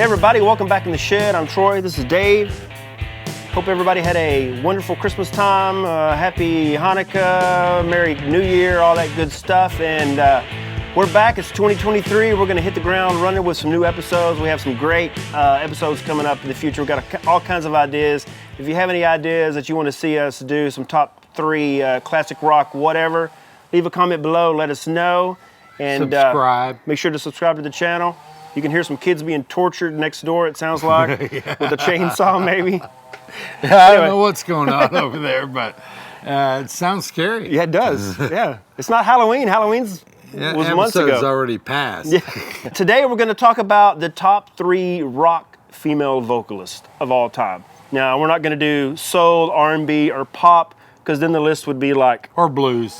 Hey everybody, welcome back in the shed. I'm Troy, this is Dave. Hope everybody had a wonderful Christmas time, happy Hanukkah, Merry New Year, all that good stuff. And we're back, it's 2023. We're gonna hit the ground running with some new episodes. We have some great episodes coming up in the future. We've got all kinds of ideas. If you have any ideas that you wanna see us do, some top 3 classic rock, whatever, leave a comment below, let us know. And subscribe. Make sure to subscribe to the channel. You can hear some kids being tortured next door, it sounds like, yeah. With a chainsaw maybe. I don't know what's going on over there, but it sounds scary. Yeah, it does. Yeah. It's not Halloween. Halloween's was months ago. Episode's already passed. Yeah. Today we're going to talk about the top 3 rock female vocalists of all time. Now, we're not going to do soul, R&B, or pop, because then the list would be like... Or blues.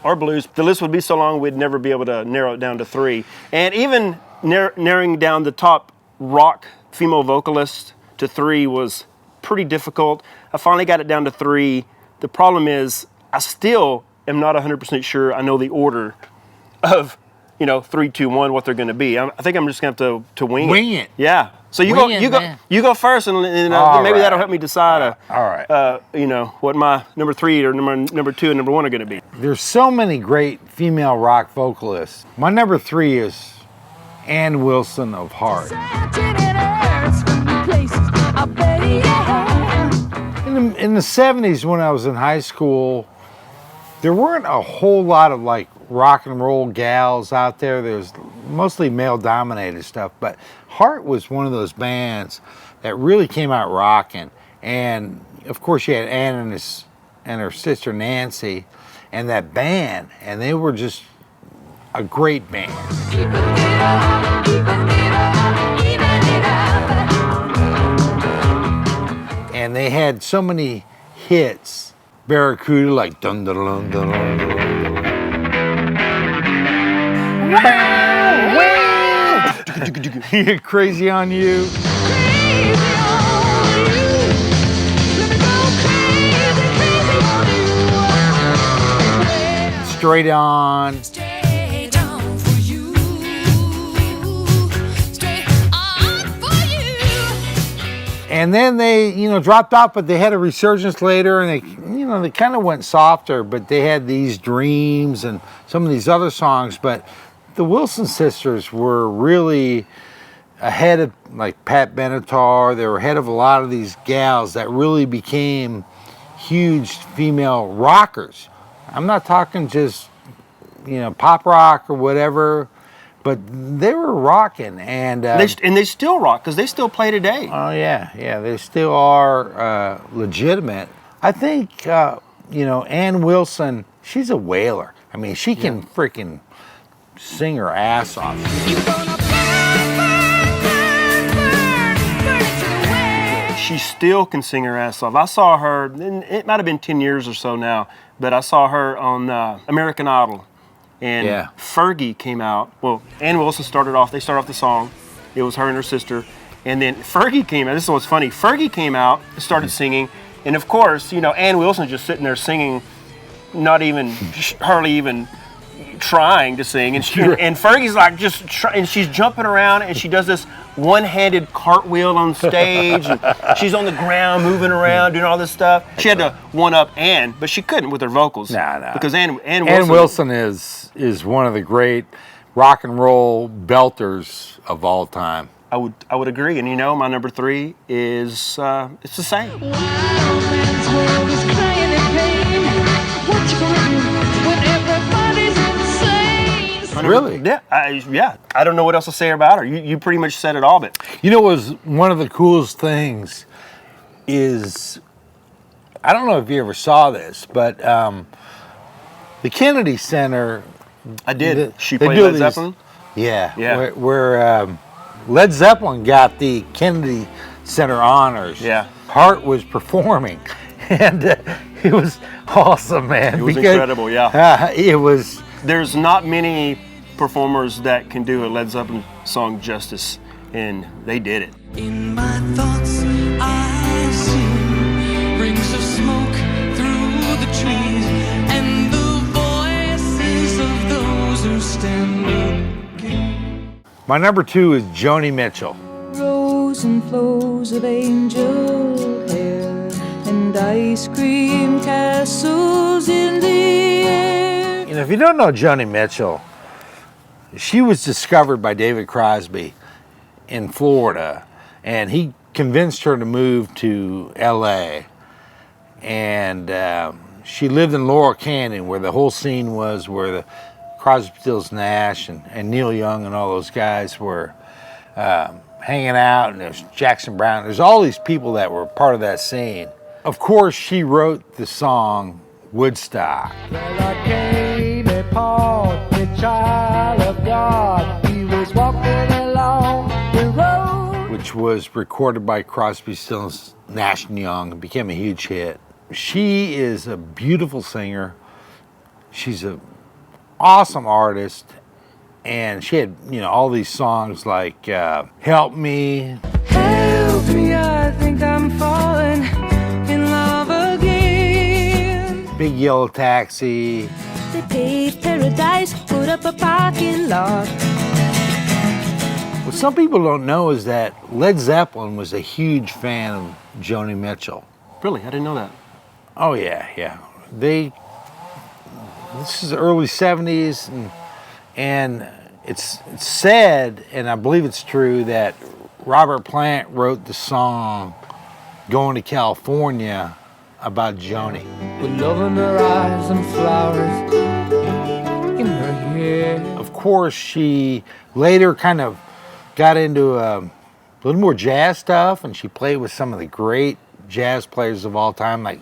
Or blues. The list would be so long we'd never be able to narrow it down to 3. And even narrowing down the top rock female vocalists to 3 was pretty difficult. I finally got it down to 3. The problem is I still am not 100% sure I know the order of, 3, 2, 1, what they're going to be. I think I'm just going to have to wing it. Yeah. So you go first, and maybe that'll help me decide. All right. What my number 3 or number 2 and number 1 are going to be. There's so many great female rock vocalists. My number 3 is Ann Wilson of Heart. In the 70s, when I was in high school, there weren't a whole lot of like rock and roll gals out there. There was mostly male-dominated stuff, but Heart was one of those bands that really came out rocking. And of course, you had Ann and her sister Nancy, and that band, and they were just a great band. And they had so many hits. Barracuda, like dun dun dun dun dun dun. Crazy on You. Straight On. And then they, dropped off, but they had a resurgence later, and they kind of went softer, but they had these Dreams and some of these other songs. But the Wilson sisters were really ahead of, like, Pat Benatar. They were ahead of a lot of these gals that really became huge female rockers. I'm not talking just, pop rock or whatever. But they were rocking, and they still rock because they still play today. Oh yeah, they still are legitimate. I think Ann Wilson, she's a wailer. I mean, she can freaking sing her ass off. She still can sing her ass off. I saw her. It might have been 10 years or so now, but I saw her on American Idol. And Fergie came out. Well, Ann Wilson started off the song. It was her and her sister. And then Fergie came out. This is what's funny. Fergie came out and started singing. And of course, Ann Wilson's just sitting there singing, not even, hardly even trying to sing. And Fergie's like and she's jumping around, and she does this one-handed cartwheel on stage, and she's on the ground moving around doing all this stuff. She had to one-up Ann, but she couldn't with her vocals. Nah. Because Ann Wilson is one of the great rock and roll belters of all time. I would agree, and my number 3 is it's the same. Really? Yeah. I don't know what else to say about her. You pretty much said it all, but was one of the coolest things is, I don't know if you ever saw this, but the Kennedy Center. I did. She played Led Zeppelin? Yeah. Where Led Zeppelin got the Kennedy Center honors. Yeah. Heart was performing, and it was awesome, man. It was incredible, yeah. It was. There's not many performers that can do a Led Zeppelin song justice, and they did it. In my thoughts, I see rings of smoke through the trees, and the voices of those who stand looking. My number 2 is Joni Mitchell. flows and flows of angel hair and ice cream castles in the air. You know, if you don't know Joni Mitchell, she was discovered by David Crosby in Florida, and he convinced her to move to LA. And she lived in Laurel Canyon, where the whole scene was, where the Crosby, Stills, Nash and Neil Young and all those guys were hanging out, and there's Jackson Browne. There's all these people that were part of that scene. Of course, she wrote the song Woodstock. Well, I came upon the child of God. He was walking along the road, which was recorded by Crosby, Stills, Nash and Young, and became a huge hit. She is a beautiful singer. She's an awesome artist, and she had, you know, all these songs like Help Me. Help me, I think I'm falling in love again. Big Yellow Taxi. They paved paradise, put up a parking lot. What some people don't know is that Led Zeppelin was a huge fan of Joni Mitchell. Really? I didn't know that. Oh yeah. This is the early 70s, and it's said, and I believe it's true, that Robert Plant wrote the song Going to California about Joni. with love in her eyes and flowers in her hair. Of course, she later kind of got into a little more jazz stuff, and she played with some of the great jazz players of all time, like,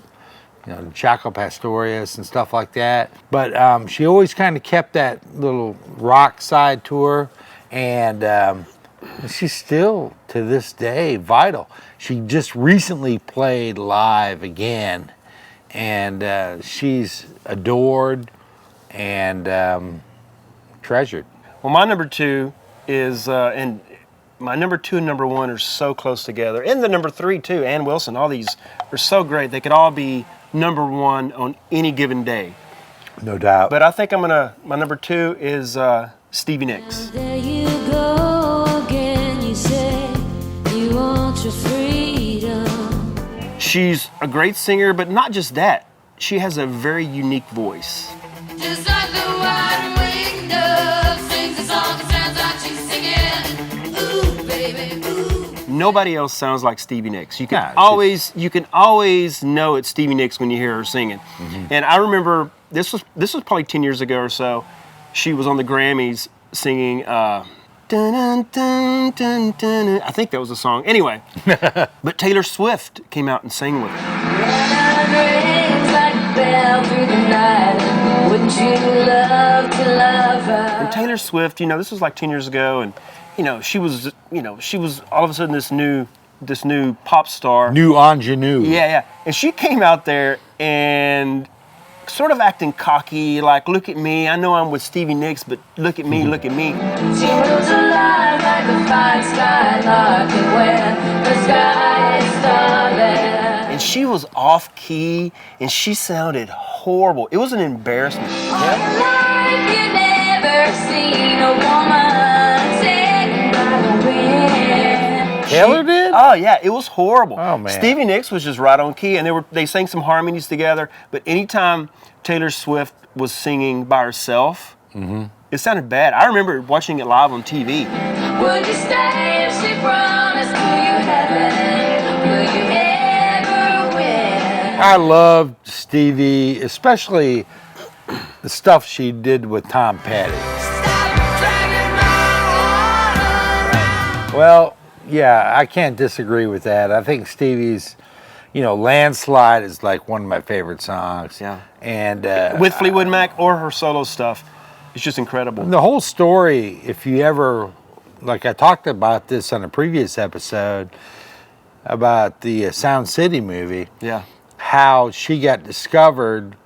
you know, Jaco Pastorius and stuff like that. But she always kind of kept that little rock side to her, and she's still, to this day, vital. She just recently played live again, and she's adored and treasured. Well, my number two is, and my number two and number one are so close together. And the number three, too, Ann Wilson. All these are so great. They could all be number one on any given day. No doubt. But I think my number two is Stevie Nicks. There you go again, you say you want your freedom. She's a great singer, but not just that. She has a very unique voice. Just like the wide-winged dove sings a song, it sounds like she's singing. Ooh, baby, ooh. Nobody else sounds like Stevie Nicks. You can Yeah, you can always know it's Stevie Nicks when you hear her singing. Mm-hmm. And I remember this was probably 10 years ago or so. She was on the Grammys singing dun, dun, dun, dun, dun. I think that was the song. Anyway, but Taylor Swift came out and sang with her. Would you love to love her? And Taylor Swift, you know, this was like 10 years ago, and you know, she was all of a sudden this new pop star. New ingenue. Yeah. And she came out there and sort of acting cocky, like, look at me, I know I'm with Stevie Nicks, but look at me, look at me. She moves alive like a fine skylark, and when the sky is starlit. And she was off key, and she sounded horrible. It was an embarrassment. All your life you never seen a woman taken by the wind. Taylor did? Oh yeah, it was horrible. Oh, man. Stevie Nicks was just right on key, and they sang some harmonies together. But anytime Taylor Swift was singing by herself, it sounded bad. I remember watching it live on TV. Would you stay if she promised you heaven? Will you ever win? I loved Stevie, especially the stuff she did with Tom Petty. Stop dragging my water. Well, yeah, I can't disagree with that. I think Stevie's, you know, Landslide is like one of my favorite songs. Yeah. And With Fleetwood Mac or her solo stuff, it's just incredible. the whole story, if you ever, like I talked about this on a previous episode about the Sound City movie, Yeah. how she got discovered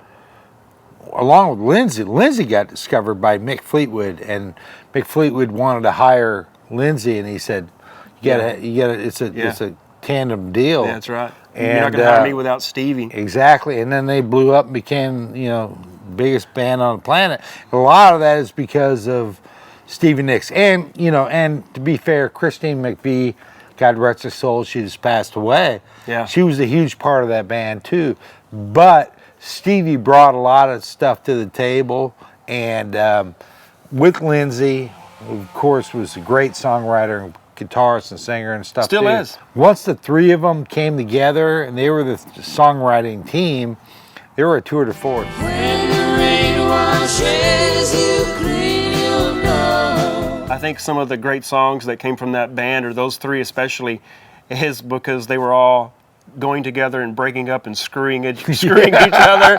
along with Lindsay. Lindsay got discovered by Mick Fleetwood, and Mick Fleetwood wanted to hire Lindsay, and he said, you gotta, it's a tandem deal. Yeah, that's right. And, you're not going to hire me without Stevie. Exactly, and then they blew up and became, you know, biggest band on the planet. A lot of that is because of Stevie Nicks, and you know, and to be fair, Christine McVie God rest her soul, she just passed away. Yeah. She was a huge part of that band too. But Stevie brought a lot of stuff to the table, and with Lindsay, of course, was a great songwriter and guitarist and singer and stuff. Still too. is. Once the three of them came together and they were the songwriting team, they were a tour de force. When the rain washes you clean, you'll know. I think some of the great songs that came from that band, or those three especially, is because they were all going together and breaking up and screwing each other.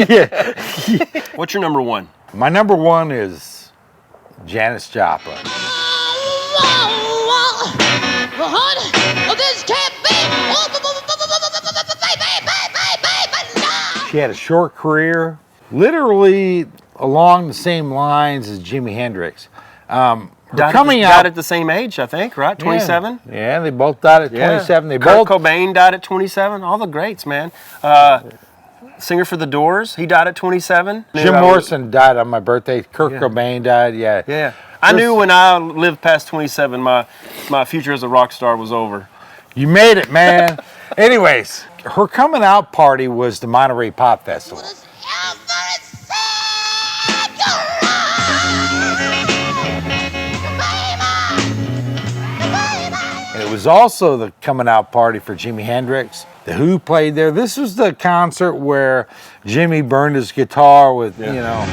Yeah. What's your number one? My number one is Janis Joplin. This can't be. She had a short career, literally along the same lines as Jimi Hendrix. Died at the same age, I think, right? 27? Yeah, they both died at 27. They Kurt both Cobain died at 27. All the greats, man. Singer for The Doors, he died at 27. Jim Morrison died on my birthday. Kurt Cobain died, yeah. Yeah. I knew when I lived past 27, my future as a rock star was over. You made it, man. Anyways, her coming out party was the Monterey Pop Festival. And it was also the coming out party for Jimi Hendrix. The Who played there. This was the concert where Jimmy burned his guitar with, you know.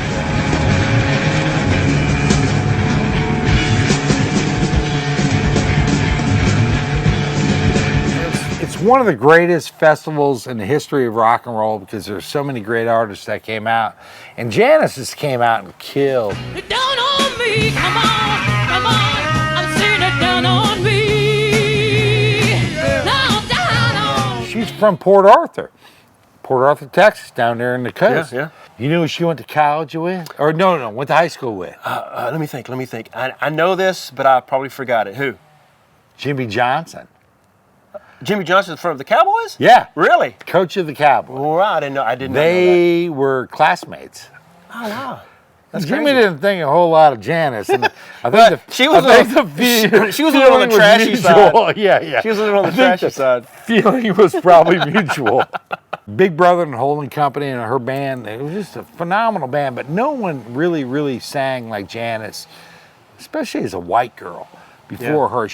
It's one of the greatest festivals in the history of rock and roll because there's so many great artists that came out. And Janis just came out and killed. Down on me, come on, come on. I'm seeing it down on me. Down on. She's from Port Arthur, Texas, down there in the coast. Yeah. You knew who she went to college with? Or no, went to high school with? Let me think. I know this, but I probably forgot it. Who? Jimmy Johnson. Jimmy Johnson from the Cowboys? Yeah. Really? Coach of the Cowboys. Well, I didn't know. I didn't know that. They were classmates. Oh, wow. Jimmy crazy. didn't think a whole lot of Janice. And I think she was a little on the trashy side. Yeah. She was a little on the trashy side. Feeling was probably mutual. Big Brother and Holding Company and her band, it was just a phenomenal band, but no one really sang like Janice, especially as a white girl before her.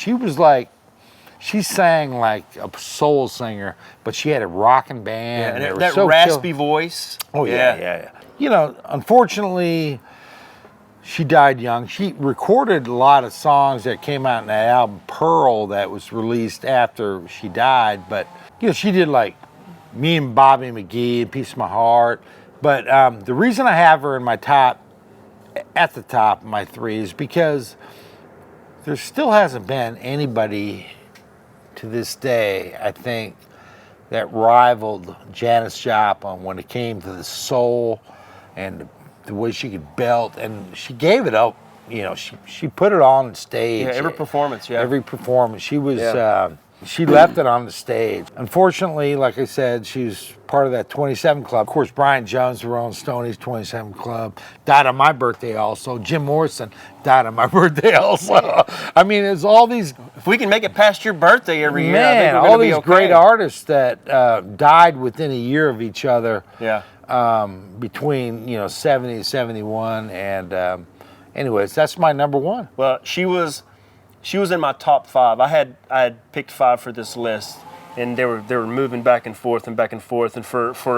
She sang like a soul singer, but she had a rocking band. Yeah, and they that were so raspy voice. Oh, yeah. You know, unfortunately, she died young. She recorded a lot of songs that came out in that album, Pearl, that was released after she died. But, you know, she did like Me and Bobby McGee and Piece of My Heart. But the reason I have her in my at the top of my three is because there still hasn't been anybody to this day, I think, that rivaled Janis Joplin when it came to the soul and the way she could belt, and she gave it up. You know, she put it on stage. Yeah, every performance. Yeah, every performance. She was. She left it on the stage. Unfortunately, like I said, she's part of that 27 Club. Of course, Brian Jones, the Rolling Stones, 27 Club, died on my birthday also. Jim Morrison died on my birthday also. I mean, it's all these. If we can make it past your birthday every year, I Man, think we're all gonna be these okay. great artists that died within a year of each other. Yeah. Between 70 and 71, and anyways, that's my number one. Well, she was in my top 5. I had picked 5 for this list, and they were moving back and forth, and for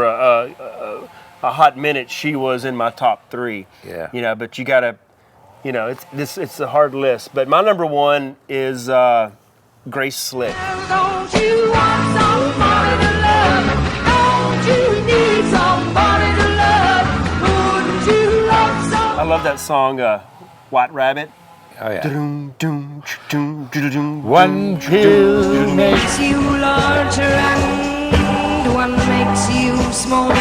a hot minute, she was in my top 3. Yeah. You know, but you gotta, you know, it's a hard list. But my number one is Grace Slick. Don't you want somebody to love? Don't you need somebody to love? Wouldn't you love somebody? I love that song, White Rabbit. Oh yeah. One pill makes you larger and one makes you smaller.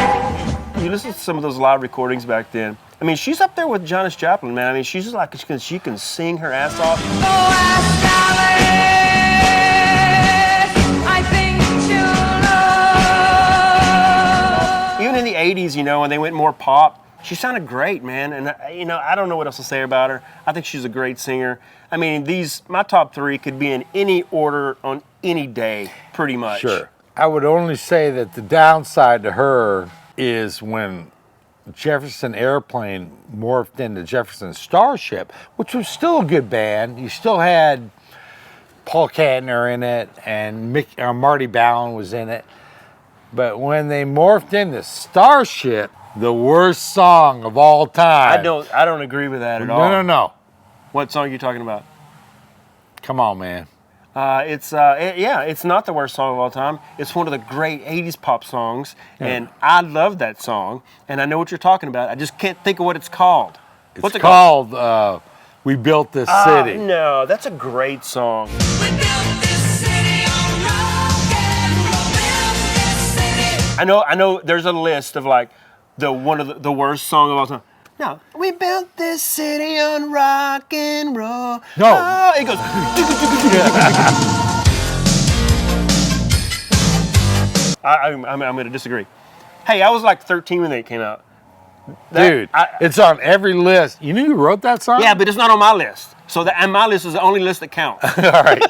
You listen to some of those live recordings back then. I mean, she's up there with Janis Joplin, man. I mean, she's just like she can sing her ass off. Oh, Alice, I think you'll know. Even in the '80s, you know, when they went more pop, She sounded great, man. And, I don't know what else to say about her. I think she's a great singer. I mean, my top 3 could be in any order on any day, pretty much. Sure. I would only say that the downside to her is when Jefferson Airplane morphed into Jefferson Starship, which was still a good band. You still had Paul Kantner in it, and Marty Ballin was in it. But when they morphed into Starship, the worst song of all time. I don't agree with that at all. No. What song are you talking about? Come on, man. It's not the worst song of all time. It's one of the great 80s pop songs, and I love that song, and I know what you're talking about. I just can't think of what it's called. What's it called? We Built This City. No, that's a great song. We built this city on rock and roll. Built this city. I know there's a list of like one of the worst song of all time. No, we built this city on rock and roll. No. Oh, it goes. I'm going to disagree. Hey, I was like 13 when it came out. Dude, it's on every list. You knew you wrote that song? Yeah, but it's not on my list. And my list is the only list that counts. All right.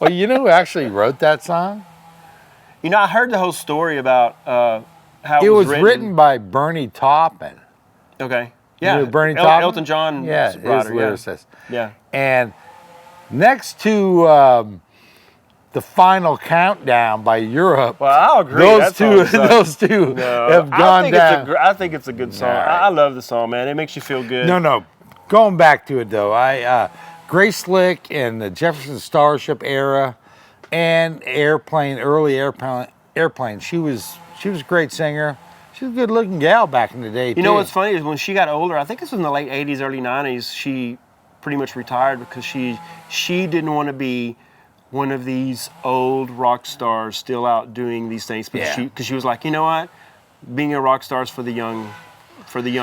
Well, you know who actually wrote that song? I heard the whole story about how it was written by Bernie Taupin. Okay. Yeah. You know Bernie Taupin? Elton John. Yeah, his lyricist. Yeah. And next to the Final Countdown by Europe. Well, I'll agree. Those two have gone down. I think it's a good song. Right. I love the song, man. It makes you feel good. No. Going back to it though, Grace Slick in the Jefferson Starship era, and early Airplane. She was a great singer. She was a good-looking gal back in the day. You know what's funny is when she got older, I think this was in the late 80s, early 90s, she pretty much retired because she didn't want to be one of these old rock stars still out doing these things. Because she was like, you know what? Being a rock star is for the young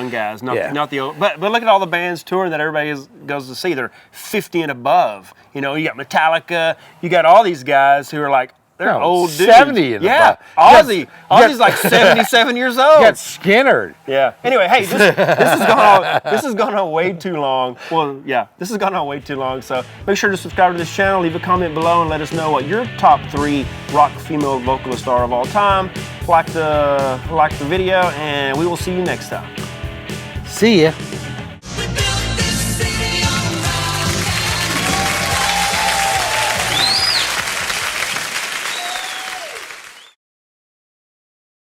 guys, not the old. But look at all the bands touring that everybody goes to see. They're 50 and above. You got Metallica. You got all these guys who are like, they're old dudes. 70 and above. Ozzy's like 77 years old. You got Skinner. Yeah. Anyway, hey, this has gone on way too long. Well, yeah, this has gone on way too long. So make sure to subscribe to this channel. Leave a comment below and let us know what your top 3 rock female vocalists are of all time. Like the video, and we will see you next time. See ya.